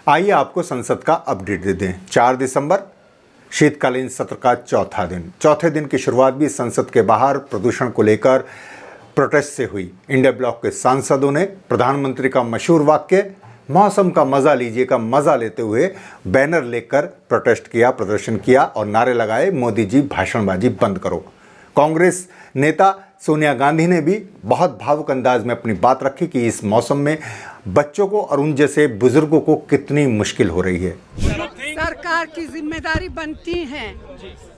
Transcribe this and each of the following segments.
आइए आपको संसद का अपडेट दे दें। 4 दिसंबर शीतकालीन सत्र का चौथे दिन की शुरुआत भी संसद के बाहर प्रदूषण को लेकर प्रोटेस्ट से हुई। इंडिया ब्लॉक के सांसदों ने प्रधानमंत्री का मशहूर वाक्य मौसम का मजा लीजिए का मजा लेते हुए बैनर लेकर प्रोटेस्ट किया, प्रदर्शन किया और नारे लगाए, मोदी जी भाषणबाजी बंद करो। कांग्रेस नेता सोनिया गांधी ने भी बहुत भावुक अंदाज में अपनी बात रखी कि इस मौसम में बच्चों को और उन जैसे बुजुर्गों को कितनी मुश्किल हो रही है। सरकार की जिम्मेदारी बनती है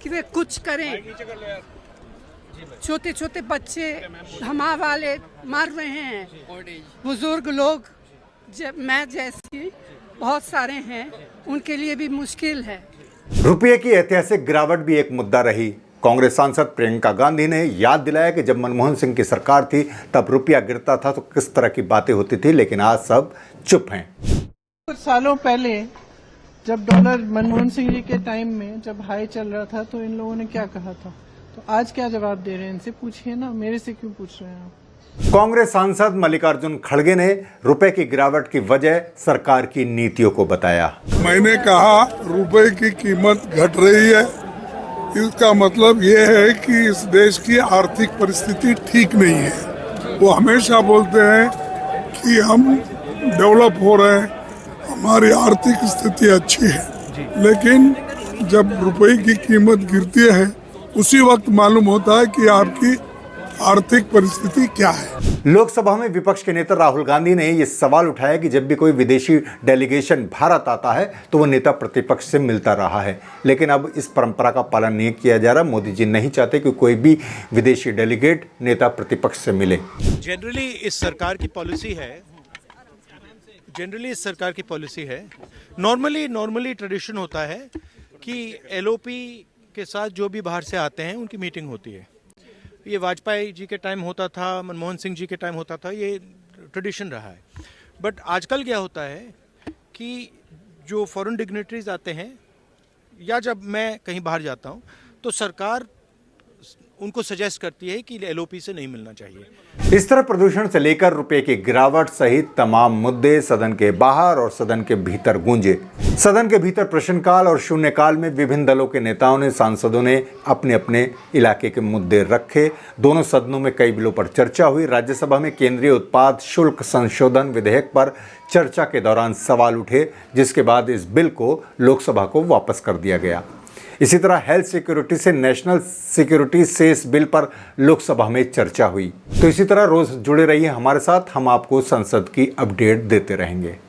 कि वे कुछ करें। छोटे छोटे बच्चे हवा वाले मर रहे हैं, बुजुर्ग लोग मैं जैसी बहुत सारे हैं, उनके लिए भी मुश्किल है। रुपये की ऐतिहासिक गिरावट भी एक मुद्दा रही। कांग्रेस सांसद प्रियंका गांधी ने याद दिलाया कि जब मनमोहन सिंह की सरकार थी तब रुपया गिरता था तो किस तरह की बातें होती थी, लेकिन आज सब चुप हैं। कुछ सालों पहले जब डॉलर मनमोहन सिंह जी के टाइम में जब हाई चल रहा था तो इन लोगों ने क्या कहा था, तो आज क्या जवाब दे रहे हैं? इनसे पूछिए ना, मेरे से क्यों पूछ रहे हैं आप? कांग्रेस सांसद मल्लिकार्जुन खड़गे ने रुपए की गिरावट की वजह सरकार की नीतियों को बताया। मैंने कहा रुपए की कीमत घट रही है, इसका मतलब ये है कि इस देश की आर्थिक परिस्थिति ठीक नहीं है। वो हमेशा बोलते हैं कि हम डेवलप हो रहे हैं, हमारी आर्थिक स्थिति अच्छी है, लेकिन जब रुपए की कीमत गिरती है उसी वक्त मालूम होता है कि आपकी आर्थिक परिस्थिति क्या है। लोकसभा में विपक्ष के नेता राहुल गांधी ने यह सवाल उठाया कि जब भी कोई विदेशी डेलीगेशन भारत आता है तो वो नेता प्रतिपक्ष से मिलता रहा है, लेकिन अब इस परंपरा का पालन नहीं किया जा रहा। मोदी जी नहीं चाहते कि कोई भी विदेशी डेलीगेट नेता प्रतिपक्ष से मिले। जनरली इस सरकार की पॉलिसी है, नॉर्मली ट्रेडिशन होता है कि एलओपी के साथ जो भी बाहर से आते हैं उनकी मीटिंग होती है। ये वाजपेयी जी के टाइम होता था, मनमोहन सिंह जी के टाइम होता था, ये ट्रेडिशन रहा है। बट आजकल क्या होता है कि जो फॉरेन डिग्नेटरीज आते हैं या जब मैं कहीं बाहर जाता हूँ तो सरकार उनको सजेस्ट करती है कि एलओपी से नहीं मिलना चाहिए। इस तरह प्रदूषण से लेकर रुपए की गिरावट सहित तमाम मुद्दे सदन के बाहर और सदन के भीतर गूंजे। सदन के भीतर प्रश्नकाल और शून्यकाल में विभिन्न दलों के नेताओं ने, सांसदों ने अपने अपने इलाके के मुद्दे रखे। दोनों सदनों में कई बिलों पर चर्चा हुई। राज्यसभा में केंद्रीय उत्पाद शुल्क संशोधन विधेयक पर चर्चा के दौरान सवाल उठे, जिसके बाद इस बिल को लोकसभा को वापस कर दिया गया। इसी तरह हेल्थ सिक्योरिटी से नेशनल सिक्योरिटी से इस बिल पर लोकसभा में चर्चा हुई। तो इसी तरह रोज जुड़े रहिए हमारे साथ, हम आपको संसद की अपडेट देते रहेंगे।